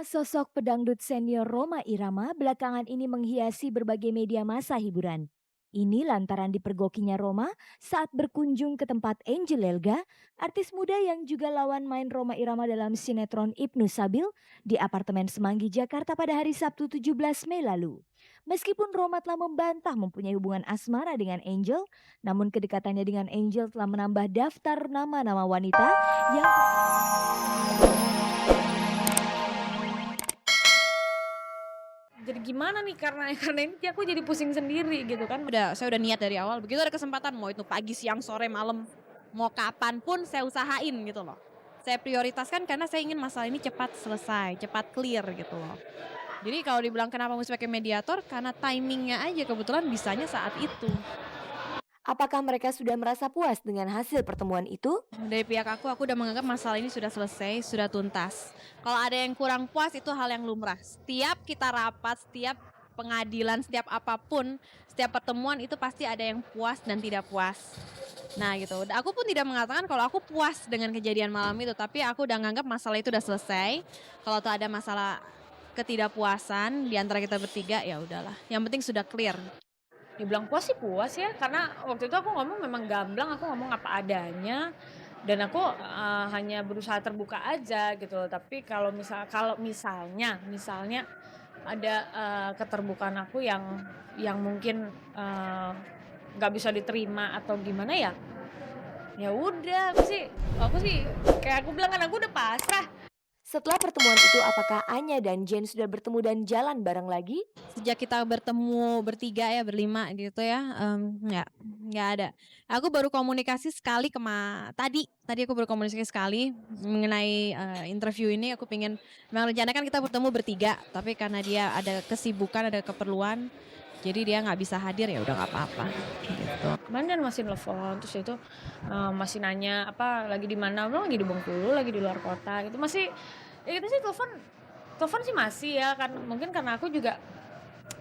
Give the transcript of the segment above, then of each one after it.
Sosok pedangdut senior Rhoma Irama belakangan ini menghiasi berbagai media massa hiburan. Ini lantaran dipergokinya Rhoma saat berkunjung ke tempat Angel Elga, artis muda yang juga lawan main Rhoma Irama dalam sinetron Ibnu Sabil di apartemen Semanggi, Jakarta pada hari Sabtu 17 Mei lalu. Meskipun Rhoma telah membantah mempunyai hubungan asmara dengan Angel, namun kedekatannya dengan Angel telah menambah daftar nama-nama wanita yang Jadi gimana nih karena karena ini aku jadi pusing sendiri gitu kan. Saya udah niat dari awal, begitu ada kesempatan mau itu pagi, siang, sore, malam, mau kapan pun saya usahain gitu loh. Saya prioritaskan karena saya ingin masalah ini cepat selesai, cepat clear gitu loh. Jadi kalau dibilang kenapa mesti pakai mediator, karena timingnya aja kebetulan bisanya saat itu. apakah mereka sudah merasa puas dengan hasil pertemuan itu? Dari pihak aku udah menganggap masalah ini sudah selesai, sudah tuntas. Kalau ada yang kurang puas itu hal yang lumrah. Setiap kita rapat, setiap pengadilan, setiap apapun, setiap pertemuan itu pasti ada yang puas dan tidak puas. Nah gitu, aku pun tidak mengatakan kalau aku puas dengan kejadian malam itu, tapi aku udah nganggap masalah itu udah selesai. Kalau tuh ada masalah ketidakpuasan di antara kita bertiga, ya udahlah. Yang penting sudah clear. Dibilang puas sih puas ya, karena waktu itu aku ngomong memang gamblang, aku ngomong apa adanya dan aku, hanya berusaha terbuka aja gitu loh. Tapi kalau misalnya ada, keterbukaan aku yang mungkin, nggak bisa diterima atau gimana ya, ya udah aku sih kayak aku bilang kan aku udah pasrah. Setelah pertemuan itu, apakah Anya dan Jen sudah bertemu dan jalan bareng lagi? Sejak kita bertemu bertiga ya, berlima gitu ya, nggak ada. Aku baru komunikasi sekali tadi aku baru komunikasi sekali mengenai, interview ini aku pengen memang rencana kan kita bertemu bertiga, tapi karena dia ada kesibukan, ada keperluan, jadi dia nggak bisa hadir, ya udah nggak apa-apa, gitu. Kemarin kan masih nelfon, terus itu, masih nanya, apa, "Lagi di mana?" "Emang lagi di Bengkulu, lagi di luar kota," gitu. Masih ya itu sih telepon telepon sih masih ya, kan mungkin karena aku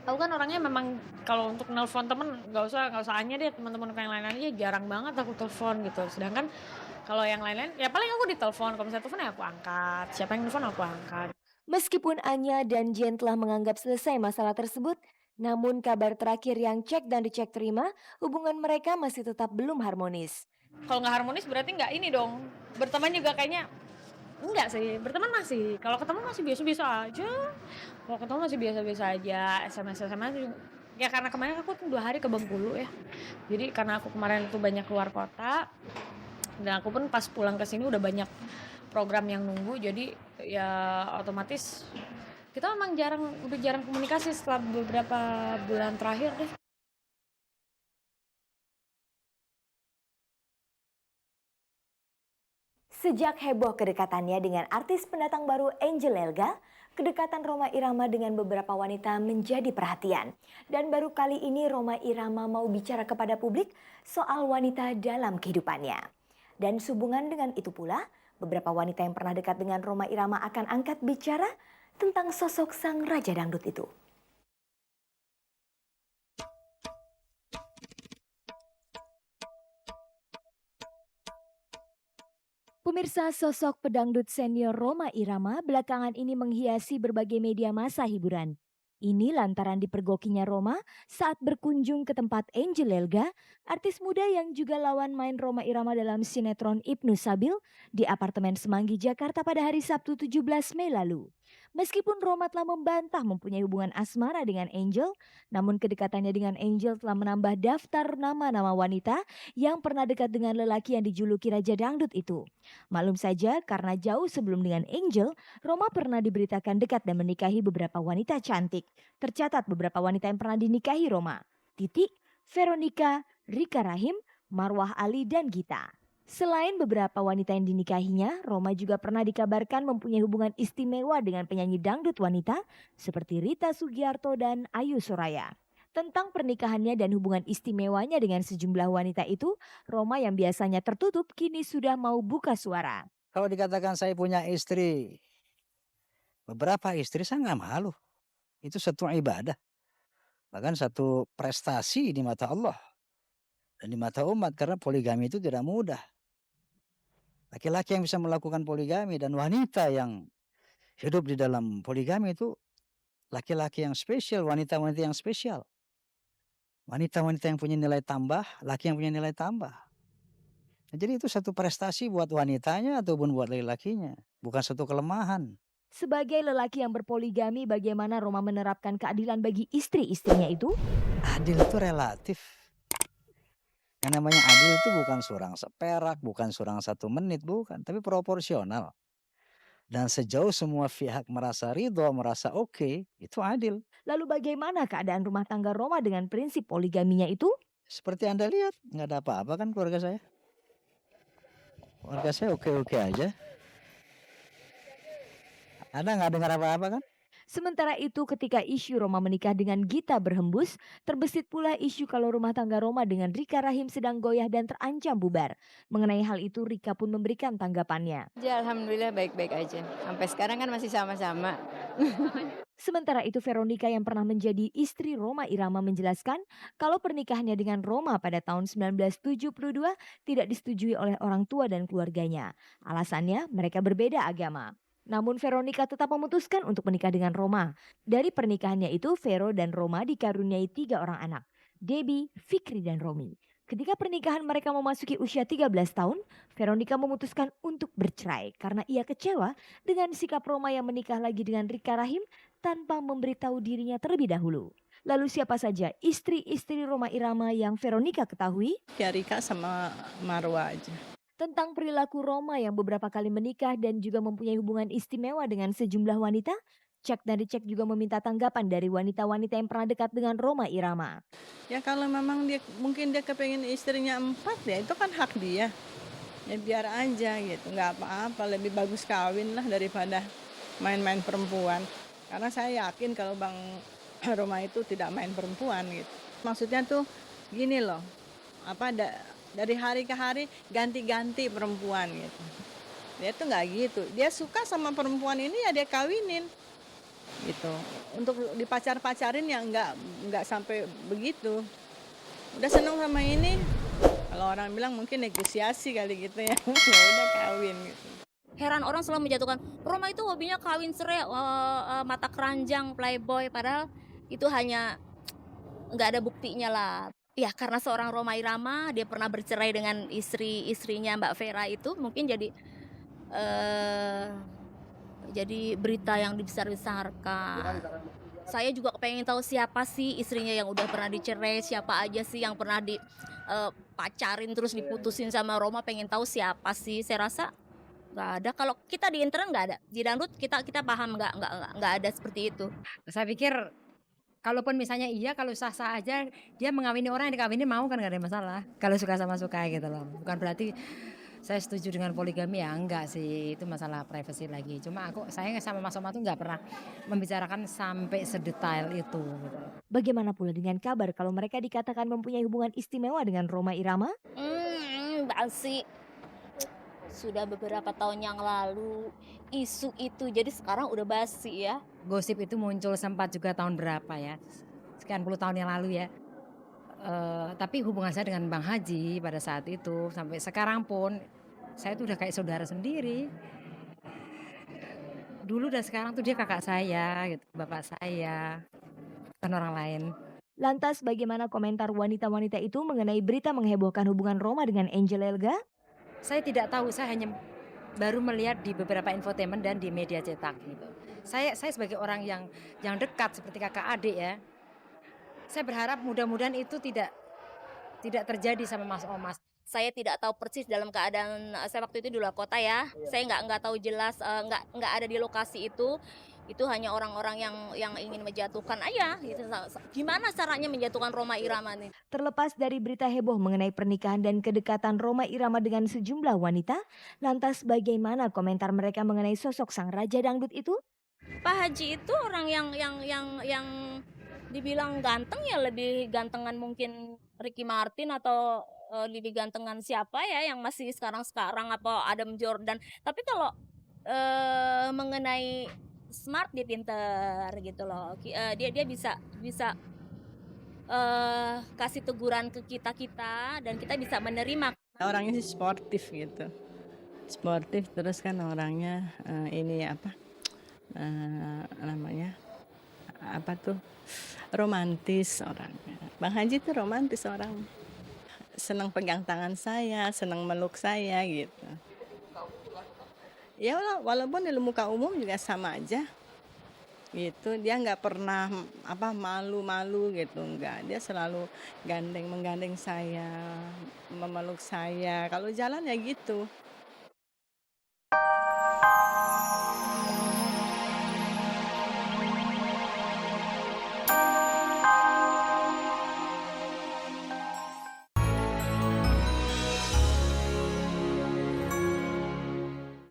kan orangnya memang kalau untuk nelfon temen nggak usah Anya deh, teman-teman yang lain-lain aja jarang banget aku telepon gitu. Sedangkan kalau yang lain-lain, ya paling aku ditelepon, kalau misalnya telepon ya aku angkat, siapa yang nelfon aku angkat. Meskipun Anya dan Jen telah menganggap selesai masalah tersebut, namun kabar terakhir yang cek dan dicek terima, hubungan mereka masih tetap belum harmonis. Kalau nggak harmonis berarti nggak ini dong, berteman juga kayaknya enggak sih, berteman masih, kalau ketemu masih biasa-biasa aja. Kalau ketemu masih biasa-biasa aja, SMS-SMS ya karena kemarin aku tuh 2 hari ke Bengkulu ya. Jadi karena aku kemarin tuh banyak keluar kota, dan aku pun pas pulang ke sini udah banyak program yang nunggu, jadi ya otomatis kita memang udah jarang komunikasi setelah beberapa bulan terakhir deh. Sejak heboh kedekatannya dengan artis pendatang baru Angel Elga, kedekatan Rhoma Irama dengan beberapa wanita menjadi perhatian. Dan baru kali ini Rhoma Irama mau bicara kepada publik soal wanita dalam kehidupannya. Dan sehubungan dengan itu pula, beberapa wanita yang pernah dekat dengan Rhoma Irama akan angkat bicara tentang sosok sang raja dangdut itu. Pemirsa, sosok pedangdut senior Rhoma Irama belakangan ini menghiasi berbagai media massa hiburan. Ini lantaran dipergokinya Rhoma saat berkunjung ke tempat Angel Elga, artis muda yang juga lawan main Rhoma Irama dalam sinetron Ibnu Sabil di apartemen Semanggi, Jakarta pada hari Sabtu 17 Mei lalu. Meskipun Rhoma telah membantah mempunyai hubungan asmara dengan Angel, namun kedekatannya dengan Angel telah menambah daftar nama-nama wanita yang pernah dekat dengan lelaki yang dijuluki Raja Dangdut itu. Maklum saja karena jauh sebelum dengan Angel, Roma pernah diberitakan dekat dan menikahi beberapa wanita cantik. Tercatat beberapa wanita yang pernah dinikahi Roma: Titi, Veronica, Rika Rahim, Marwah Ali, dan Gita. Selain beberapa wanita yang dinikahinya, Roma juga pernah dikabarkan mempunyai hubungan istimewa dengan penyanyi dangdut wanita seperti Rita Sugiarto dan Ayu Soraya. Tentang pernikahannya dan hubungan istimewanya dengan sejumlah wanita itu, Roma yang biasanya tertutup kini sudah mau buka suara. Kalau dikatakan saya punya istri, beberapa istri saya nggak malu. Itu satu ibadah, bahkan satu prestasi di mata Allah dan di mata umat karena poligami itu tidak mudah. Laki-laki yang bisa melakukan poligami dan wanita yang hidup di dalam poligami itu laki-laki yang spesial, wanita-wanita yang spesial. Wanita-wanita yang punya nilai tambah, laki yang punya nilai tambah. Nah, jadi itu satu prestasi buat wanitanya ataupun buat laki-lakinya, bukan satu kelemahan. Sebagai lelaki yang berpoligami, bagaimana Roma menerapkan keadilan bagi istri-istrinya itu? Adil itu relatif. Yang namanya adil itu bukan surang seperak, bukan surang 1 menit, bukan, tapi proporsional. Dan sejauh semua pihak merasa ridho, merasa oke, itu adil. Lalu bagaimana keadaan rumah tangga Roma dengan prinsip poligaminya itu? Seperti Anda lihat, nggak ada apa-apa kan keluarga saya. Keluarga saya oke-oke aja. Anda nggak dengar apa-apa kan? Sementara itu ketika isu Roma menikah dengan Gita berhembus, terbesit pula isu kalau rumah tangga Roma dengan Rika Rahim sedang goyah dan terancam bubar. Mengenai hal itu Rika pun memberikan tanggapannya. Ya alhamdulillah baik-baik aja. Sampai sekarang kan masih sama-sama. Sementara itu Veronica yang pernah menjadi istri Roma Irama menjelaskan kalau pernikahannya dengan Roma pada tahun 1972 tidak disetujui oleh orang tua dan keluarganya. Alasannya mereka berbeda agama. Namun Veronica tetap memutuskan untuk menikah dengan Roma. Dari pernikahannya itu Vero dan Roma dikaruniai 3 orang anak, Debbie, Fikri dan Romi. Ketika pernikahan mereka memasuki usia 13 tahun, Veronica memutuskan untuk bercerai karena ia kecewa dengan sikap Roma yang menikah lagi dengan Rika Rahim tanpa memberitahu dirinya terlebih dahulu. Lalu siapa saja istri-istri Roma Irama yang Veronica ketahui? Ya Rika sama Marwa aja. Tentang perilaku Roma yang beberapa kali menikah dan juga mempunyai hubungan istimewa dengan sejumlah wanita, Cek dan Dicek juga meminta tanggapan dari wanita-wanita yang pernah dekat dengan Roma Irama. Ya kalau memang mungkin dia kepengen istrinya 4 ya itu kan hak dia. Ya biar aja gitu, nggak apa-apa, lebih bagus kawin lah daripada main-main perempuan. Karena saya yakin kalau Bang Roma itu tidak main perempuan gitu. Maksudnya tuh gini loh, dari hari ke hari ganti-ganti perempuan gitu. Dia tuh nggak gitu, dia suka sama perempuan ini ya dia kawinin gitu. Untuk dipacar-pacarin ya nggak sampai begitu. Udah seneng sama ini, kalau orang bilang mungkin negosiasi kali gitu ya, ya udah kawin gitu. Heran orang selalu menjatuhkan Roma itu hobinya kawin cerai, mata keranjang, playboy, padahal itu hanya nggak ada buktinya lah. Ya karena seorang Roma Irama dia pernah bercerai dengan istrinya Mbak Vera itu mungkin jadi berita yang dibesar-besarkan. Saya juga pengen tahu siapa sih istrinya yang udah pernah dicerai, siapa aja sih yang pernah pacarin terus diputusin sama Roma, pengen tahu siapa sih. Saya rasa nggak ada. Kalau kita di internet nggak ada, di dangdut kita paham nggak ada seperti itu. Saya pikir kalaupun misalnya iya, kalau sah-sah aja dia mengawini orang yang dikawini mau kan nggak ada masalah. Kalau suka sama suka gitu loh. Bukan berarti saya setuju dengan poligami ya, enggak sih, itu masalah privasi lagi. Cuma saya sama Mas Oma tuh nggak pernah membicarakan sampai sedetail itu. Gitu. Bagaimana pula dengan kabar kalau mereka dikatakan mempunyai hubungan istimewa dengan Roma Irama? Basi. Sudah beberapa tahun yang lalu isu itu, jadi sekarang udah basi ya. Gosip itu muncul sempat juga tahun berapa ya, sekian puluh tahun yang lalu ya. Tapi hubungan saya dengan Bang Haji pada saat itu sampai sekarang pun saya tuh udah kayak saudara sendiri. Dulu dan sekarang tuh dia kakak saya, gitu, bapak saya, bukan orang lain. Lantas bagaimana komentar wanita-wanita itu mengenai berita menghebohkan hubungan Roma dengan Angel Elga? Saya tidak tahu, saya hanya baru melihat di beberapa infotainment dan di media cetak gitu. Saya sebagai orang yang dekat seperti kakak adik ya. Saya berharap mudah-mudahan itu tidak terjadi sama Mas Omas. Saya tidak tahu persis dalam keadaan saya waktu itu di luar kota ya. Saya nggak tahu jelas, nggak ada di lokasi itu. Itu hanya orang-orang yang ingin menjatuhkan aja. Gitu. Gimana caranya menjatuhkan Roma Irama nih? Terlepas dari berita heboh mengenai pernikahan dan kedekatan Roma Irama dengan sejumlah wanita, lantas bagaimana komentar mereka mengenai sosok sang raja dangdut itu? Pak Haji itu orang yang dibilang ganteng ya, lebih gantengan mungkin Ricky Martin atau lebih gantengan siapa ya yang masih sekarang apa Adam Jordan. Tapi kalau mengenai smart dia pinter gitu loh. Dia bisa kasih teguran ke kita dan kita bisa menerima. Orangnya sih sportif gitu. Sportif terus kan orangnya namanya apa tuh, romantis orangnya. Bang Haji tuh romantis orang. Senang pegang tangan saya, senang meluk saya gitu. Ya walaupun di muka umum juga sama aja gitu. Dia nggak pernah malu-malu gitu, nggak. Dia selalu menggandeng saya, memeluk saya. Kalau jalan ya gitu.